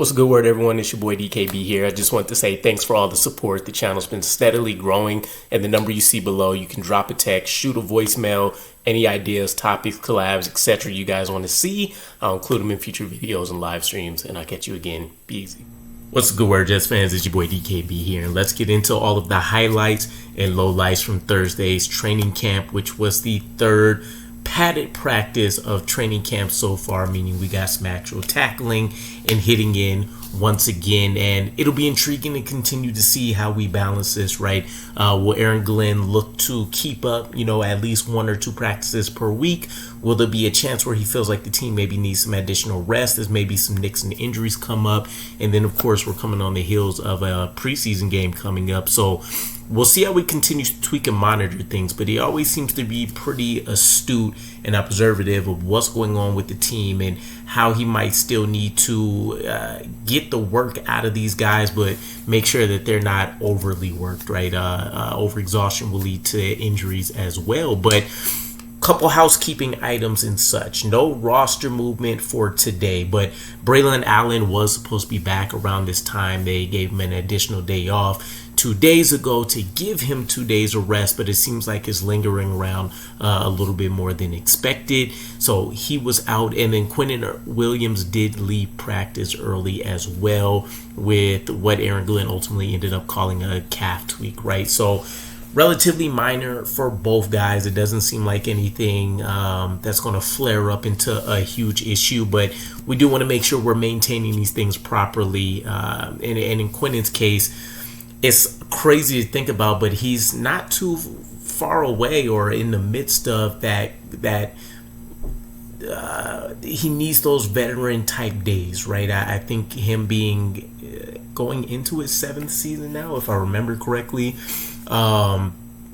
What's a good word, everyone? It's your boy DKB here. I just want to say thanks for all the support. The channel's been steadily growing, and the number you see below, you can drop a text, shoot a voicemail, any ideas, topics, collabs, etc. you guys want to see. I'll include them in future videos and live streams, and I'll catch you again. Be easy. What's a good word, Jets fans? It's your boy DKB here, and let's get into all of the highlights and lowlights from Thursday's training camp, which was the third padded practice of training camp so far, meaning we got some actual tackling and hitting in once again, and it'll be intriguing to continue to see how we balance this, right? Will Aaron Glenn look to keep up, at least one or two practices per week? Will there be a chance where he feels like the team maybe needs some additional rest as maybe some nicks and injuries come up? And then, of course, we're coming on the heels of a preseason game coming up, so we'll see how we continue to tweak and monitor things, but he always seems to be pretty astute and observative of what's going on with the team and how he might still need to get the work out of these guys, but make sure that they're not overly worked, right? Overexhaustion will lead to injuries as well. But couple housekeeping items and such. No roster movement for today, but Braylon Allen was supposed to be back around this time. They gave him an additional day off 2 days ago to give him 2 days of rest, but it seems like it's lingering around a little bit more than expected. So he was out, and then Quentin Williams did leave practice early as well with what Aaron Glenn ultimately ended up calling a calf tweak, right? So relatively minor for both guys. It doesn't seem like anything that's going to flare up into a huge issue, but we do want to make sure we're maintaining these things properly. And in Quentin's case, it's crazy to think about, but he's not too far away or in the midst of that he needs those veteran type days, right? I think him being going into his 7th season now, if I remember correctly,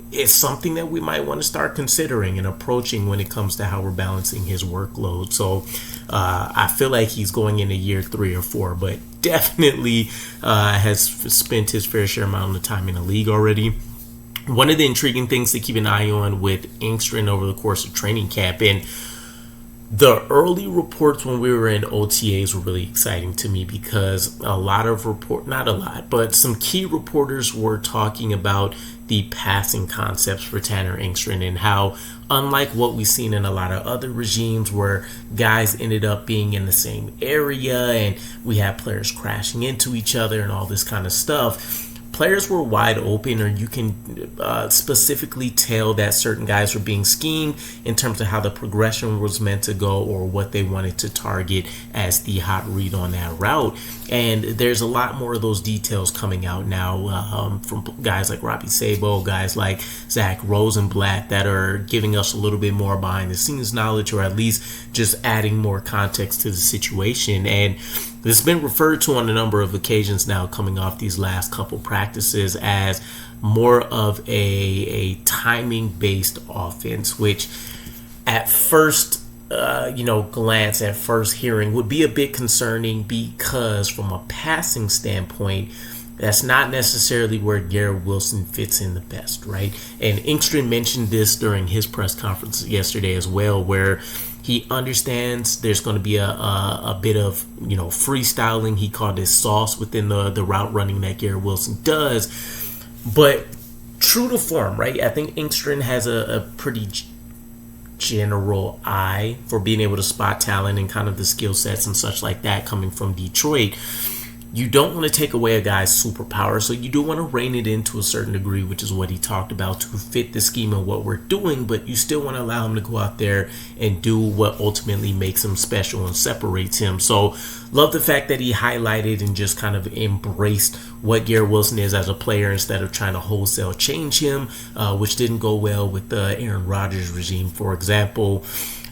it's something that we might want to start considering and approaching when it comes to how we're balancing his workload. So I feel like he's going into year 3 or 4, but definitely has spent his fair share amount of time in the league already. One of the intriguing things to keep an eye on with Engstrand over the course of training camp, and the early reports when we were in OTAs were really exciting to me because some key reporters were talking about the passing concepts for Tanner Engstrand and how, unlike what we've seen in a lot of other regimes where guys ended up being in the same area and we had players crashing into each other and all this kind of stuff, players were wide open, or you can specifically tell that certain guys were being schemed in terms of how the progression was meant to go or what they wanted to target as the hot read on that route. And there's a lot more of those details coming out now from guys like Robbie Sabo, guys like Zach Rosenblatt, that are giving us a little bit more behind the scenes knowledge, or at least just adding more context to the situation. And this has been referred to on a number of occasions now coming off these last couple practices as more of a timing-based offense, which at first glance, at first hearing, would be a bit concerning because from a passing standpoint, that's not necessarily where Garrett Wilson fits in the best, right? And Engstrand mentioned this during his press conference yesterday as well, where he understands there's going to be a bit of, freestyling. He called it sauce within the route running that Garrett Wilson does. But true to form, right? I think Engstrand has a pretty general eye for being able to spot talent and kind of the skill sets and such like that coming from Detroit. You don't want to take away a guy's superpower, so you do want to rein it in to a certain degree, which is what he talked about, to fit the scheme of what we're doing, but you still want to allow him to go out there and do what ultimately makes him special and separates him. So love the fact that he highlighted and just kind of embraced what Garrett Wilson is as a player instead of trying to wholesale change him, which didn't go well with the Aaron Rodgers regime, for example.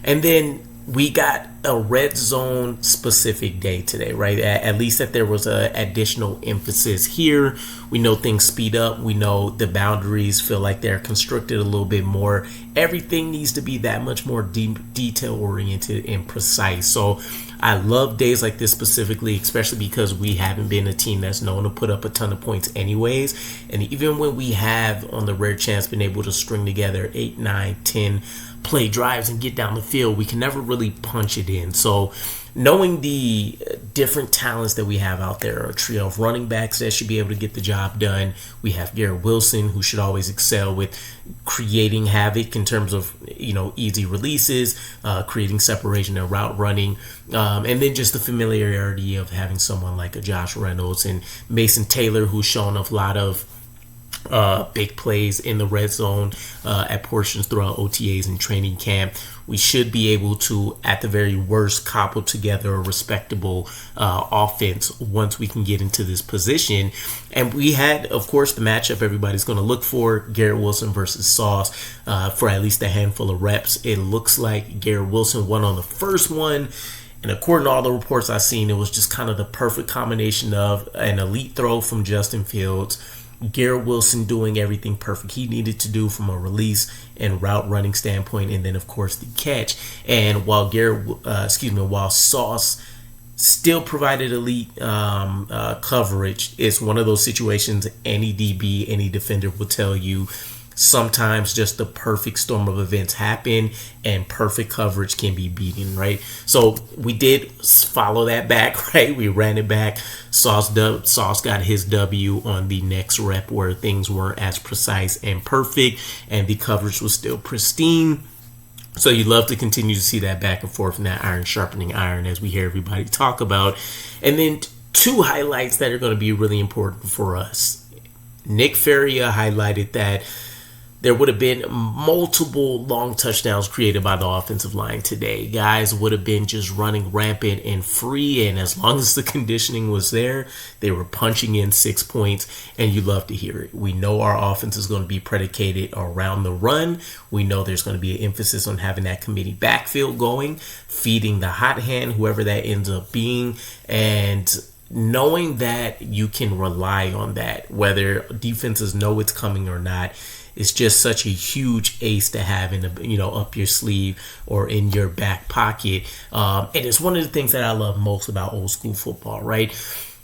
And then we got a red zone specific day today, right? At least that there was a additional emphasis here. We know things speed up. We know the boundaries feel like they're constricted a little bit more. Everything needs to be that much more detail oriented and precise. So I love days like this specifically, especially because we haven't been a team that's known to put up a ton of points anyways. And even when we have, on the rare chance, been able to string together 8, 9, 10 play drives and get down the field, we can never really punch it in. So knowing the different talents that we have out there, a trio of running backs that should be able to get the job done. We have Garrett Wilson, who should always excel with creating havoc in terms of, easy releases, creating separation and route running, and then just the familiarity of having someone like a Josh Reynolds and Mason Taylor, who's shown a lot of big plays in the red zone at portions throughout OTAs and training camp. We should be able to, at the very worst, cobble together a respectable offense once we can get into this position. And we had, of course, the matchup everybody's going to look for, Garrett Wilson versus Sauce, for at least a handful of reps. It looks like Garrett Wilson won on the first one. And according to all the reports I've seen, it was just kind of the perfect combination of an elite throw from Justin Fields, Garrett Wilson doing everything perfect he needed to do from a release and route running standpoint, and then of course the catch. And while while Sauce still provided elite coverage, it's one of those situations any DB, any defender will tell you. Sometimes just the perfect storm of events happen and perfect coverage can be beaten, right? So we did follow that back, right? We ran it back. Sauce got his W on the next rep where things weren't as precise and perfect and the coverage was still pristine. So you love to continue to see that back and forth and that iron sharpening iron as we hear everybody talk about. And then two highlights that are going to be really important for us. Nick Ferria highlighted that there would have been multiple long touchdowns created by the offensive line today. Guys would have been just running rampant and free, and as long as the conditioning was there, they were punching in 6 points, and you love to hear it. We know our offense is going to be predicated around the run. We know there's going to be an emphasis on having that committee backfield going, feeding the hot hand, whoever that ends up being, and knowing that you can rely on that, whether defenses know it's coming or not. It's just such a huge ace to have in up your sleeve or in your back pocket. And it's one of the things that I love most about old school football, right?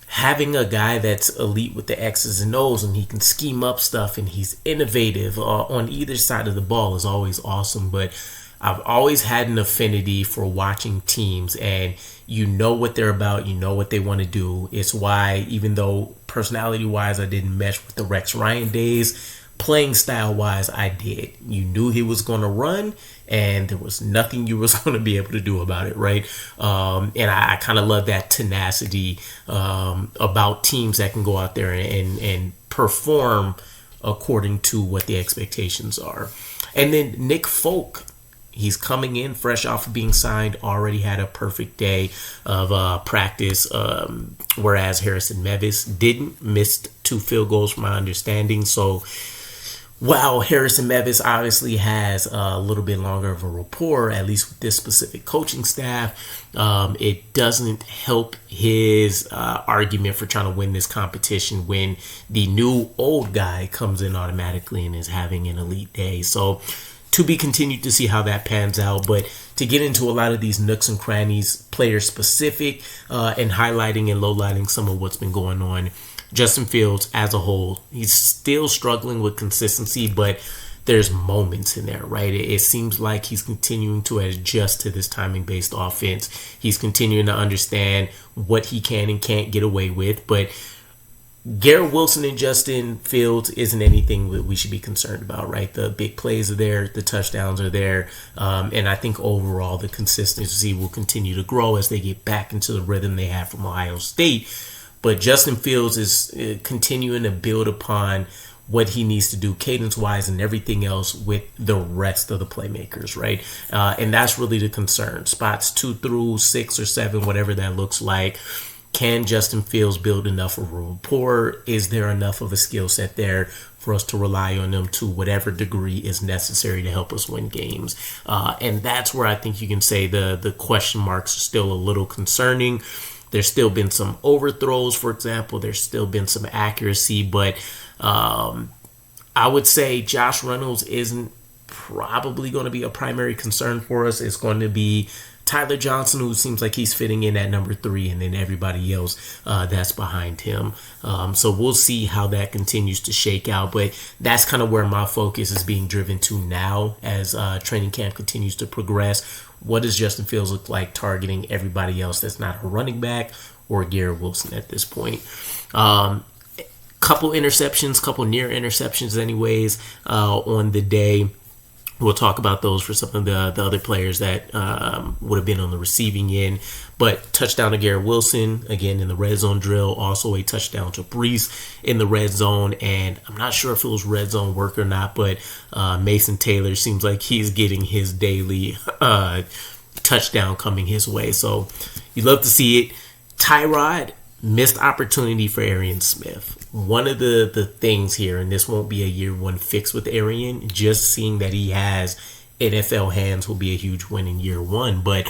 Having a guy that's elite with the X's and O's and he can scheme up stuff and he's innovative on either side of the ball is always awesome. But I've always had an affinity for watching teams, and you know what they're about, you know what they want to do. It's why, even though personality-wise I didn't mesh with the Rex Ryan days, playing style-wise I did. You knew he was going to run, and there was nothing you was going to be able to do about it, right? And I kind of love that tenacity about teams that can go out there and perform according to what the expectations are. And then Nick Folk, he's coming in fresh off of being signed, already had a perfect day of practice, whereas Harrison Mevis didn't, missed 2 field goals from my understanding. So while Harrison Mevis obviously has a little bit longer of a rapport, at least with this specific coaching staff, it doesn't help his argument for trying to win this competition when the new old guy comes in automatically and is having an elite day. So to be continued to see how that pans out. But to get into a lot of these nooks and crannies, player specific, and highlighting and lowlighting some of what's been going on, Justin Fields as a whole, he's still struggling with consistency, but there's moments in there, right? It seems like he's continuing to adjust to this timing-based offense. He's continuing to understand what he can and can't get away with, but Garrett Wilson and Justin Fields isn't anything that we should be concerned about, right? The big plays are there, the touchdowns are there, and I think overall the consistency will continue to grow as they get back into the rhythm they have from Ohio State. But Justin Fields is continuing to build upon what he needs to do cadence-wise and everything else with the rest of the playmakers, right? And that's really the concern. Spots 2 through 6 or 7, whatever that looks like. Can Justin Fields build enough of a rapport? Is there enough of a skill set there for us to rely on them to whatever degree is necessary to help us win games? And that's where I think you can say the question marks are still a little concerning. There's still been some overthrows, for example. There's still been some accuracy, but I would say Josh Reynolds isn't probably going to be a primary concern for us. It's going to be Tyler Johnson, who seems like he's fitting in at number 3, and then everybody else that's behind him. So we'll see how that continues to shake out. But that's kind of where my focus is being driven to now as training camp continues to progress. What does Justin Fields look like targeting everybody else that's not a running back or Garrett Wilson at this point? Couple interceptions, couple near interceptions anyways on the day. We'll talk about those for some of the other players that would have been on the receiving end. But touchdown to Garrett Wilson, again, in the red zone drill. Also a touchdown to Brees in the red zone. And I'm not sure if it was red zone work or not, but Mason Taylor seems like he's getting his daily touchdown coming his way. So you love to see it. Tyrod, missed opportunity for Arian Smith. One of the things here, and this won't be a year one fix with Arian, just seeing that he has NFL hands will be a huge win in year one. But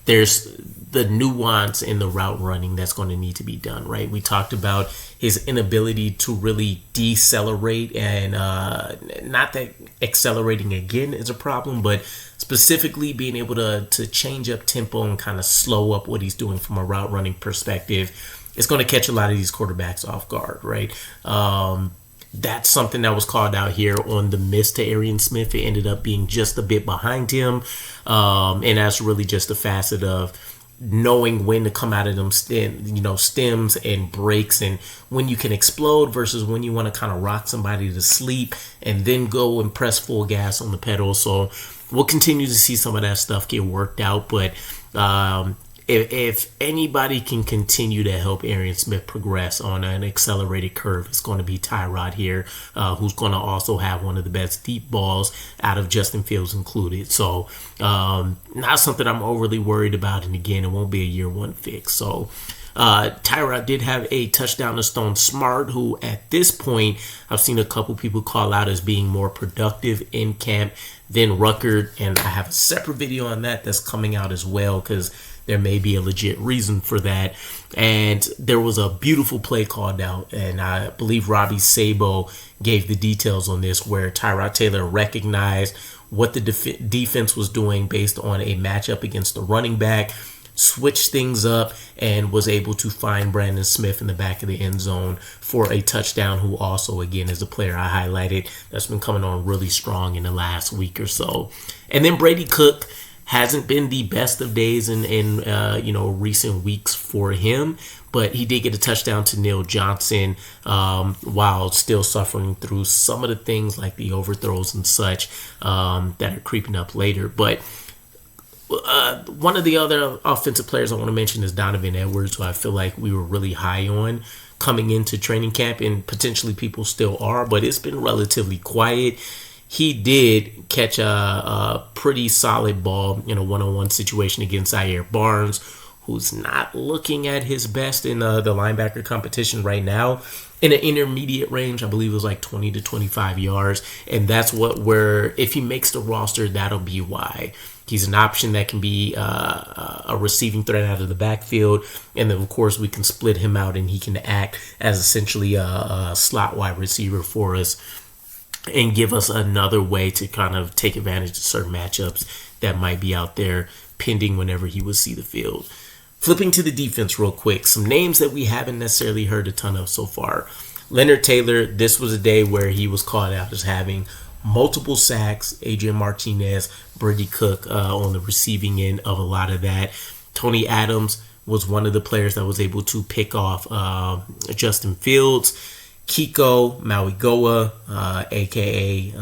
there's the nuance in the route running that's going to need to be done, right? We talked about his inability to really decelerate, and not that accelerating again is a problem, but specifically being able to change up tempo and kind of slow up what he's doing from a route running perspective. It's going to catch a lot of these quarterbacks off guard, right? That's something that was called out here on the miss to Arian Smith. It ended up being just a bit behind him. And that's really just a facet of knowing when to come out of them stems and breaks, and when you can explode versus when you want to kind of rock somebody to sleep and then go and press full gas on the pedal. So we'll continue to see some of that stuff get worked out. But if anybody can continue to help Arian Smith progress on an accelerated curve, it's going to be Tyrod here, who's going to also have one of the best deep balls out of Justin Fields included. So not something I'm overly worried about. And again, it won't be a year one fix. So Tyrod did have a touchdown to Stone Smart, who at this point I've seen a couple people call out as being more productive in camp than Ruckert. And I have a separate video on that that's coming out as well, because there may be a legit reason for that. And there was a beautiful play called out, and I believe Robbie Sabo gave the details on this, where Tyrod Taylor recognized what the defense was doing based on a matchup against the running back, switched things up, and was able to find Brandon Smith in the back of the end zone for a touchdown, who also, again, is a player I highlighted that's been coming on really strong in the last week or so. And then Brady Cook hasn't been the best of days in recent weeks for him, but he did get a touchdown to Neil Johnson while still suffering through some of the things like the overthrows and such that are creeping up later. But one of the other offensive players I want to mention is Donovan Edwards, who I feel like we were really high on coming into training camp, and potentially people still are, but it's been relatively quiet. He did catch a pretty solid ball in a one-on-one situation against Zaire Barnes, who's not looking at his best in the linebacker competition right now. In an intermediate range, I believe it was like 20 to 25 yards. And that's where if he makes the roster, that'll be why. He's an option that can be a receiving threat out of the backfield. And then, of course, we can split him out and he can act as essentially a slot wide receiver for us and give us another way to kind of take advantage of certain matchups that might be out there pending whenever he would see the field. Flipping to the defense real quick, some names that we haven't necessarily heard a ton of so far. Leonard Taylor, this was a day where he was called out as having multiple sacks. Adrian Martinez, Brady Cook on the receiving end of a lot of that. Tony Adams was one of the players that was able to pick off Justin Fields. Kiko Mauigoa, a.k.a.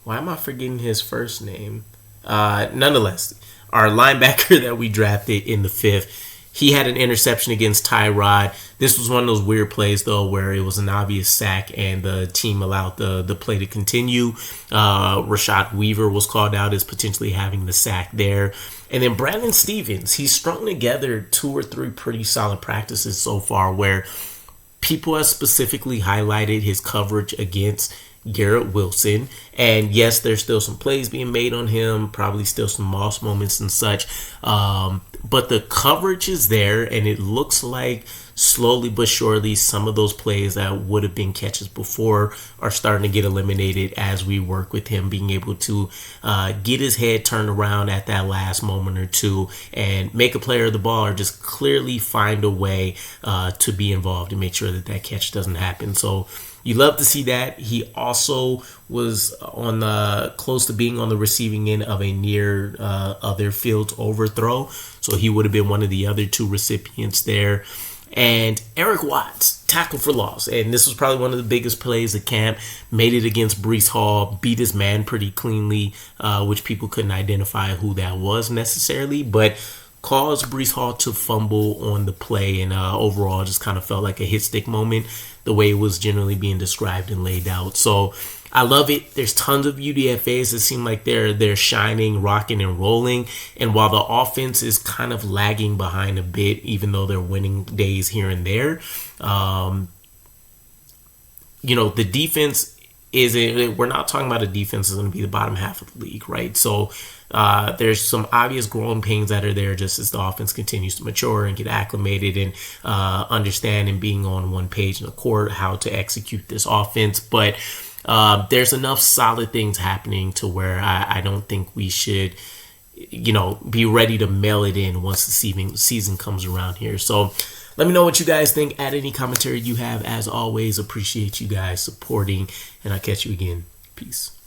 Why am I forgetting his first name? Nonetheless, our linebacker that we drafted in the 5th, he had an interception against Tyrod. This was one of those weird plays, though, where it was an obvious sack and the team allowed the play to continue. Rashad Weaver was called out as potentially having the sack there. And then Brandon Stevens, he's strung together 2 or 3 pretty solid practices so far where people have specifically highlighted his coverage against Garrett Wilson. And yes, there's still some plays being made on him, probably still some lost moments and such. But the coverage is there, and it looks like slowly but surely, some of those plays that would have been catches before are starting to get eliminated as we work with him being able to get his head turned around at that last moment or two and make a player of the ball, or just clearly find a way to be involved and make sure that that catch doesn't happen. So you love to see that. He also was on the close to being on the receiving end of a near other field overthrow, so he would have been one of the other two recipients there. And Eric Watts, tackle for loss, and this was probably one of the biggest plays of camp. Made it against Breece Hall, beat his man pretty cleanly, which people couldn't identify who that was necessarily, but caused Breece Hall to fumble on the play, and overall just kind of felt like a hit stick moment, the way it was generally being described and laid out. So I love it. There's tons of UDFAs that seem like they're shining, rocking, and rolling. And while the offense is kind of lagging behind a bit, even though they're winning days here and there, the defense we're not talking about a defense that's going to be the bottom half of the league, right? So there's some obvious growing pains that are there just as the offense continues to mature and get acclimated and understand and being on one page in the court how to execute this offense. But there's enough solid things happening to where I don't think we should be ready to mail it in once the season comes around here. So let me know what you guys think. Add any commentary you have. As always, appreciate you guys supporting, and I'll catch you again. Peace.